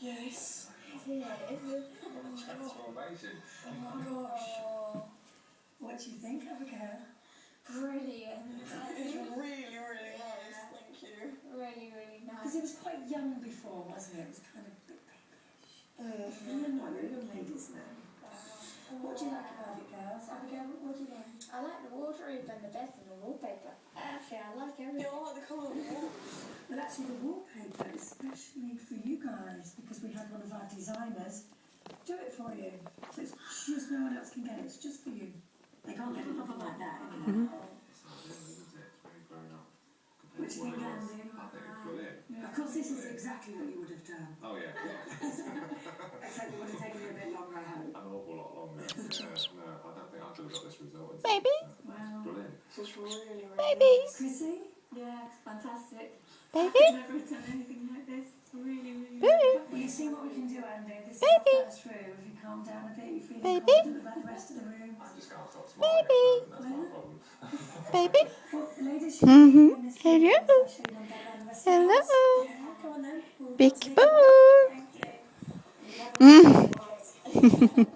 Yes. It is. Oh my gosh. What do you think, Abigail? Brilliant. It's really, really nice. Thank you. Really, really nice. Because it was quite young before, wasn't it? It was kind of a bit babyish. And then not young ladies now. What do you like about it, girls? Abigail, what do you like? I like the wardrobe and the beds and the wallpaper. Actually, I like everything. I like the colour of the walls. Well, actually, the wallpaper is especially for you guys because we had one of our designers do it for you. So it's just no one else can get it. It's just for you. They can't get anything like that anyway. What do you think, Andy? I think it's brilliant. Yeah. Of course, this is exactly what you would have done. Oh yeah. Except it would have taken you a bit longer, I hope. An awful lot longer. Yeah, no, I don't think I could have got this result. Baby? Wow. Brilliant. This is really, really Baby? nice. Chrissy? Yeah, it's fantastic. Baby? I've never done anything like this. Really, really Baby? Well, you see what we can do, Andy. This is Baby? our first room. If you calm down a bit, you feel Baby? confident about the rest of the room. I just can't stop smiling. Baby? That's my problem. Baby? Well, ladies, Mhm. in this room, Hello. I'll show you around the rest of the Hello. house. Yeah, come on then. We'll Big see you. boo. Thank you. Mm.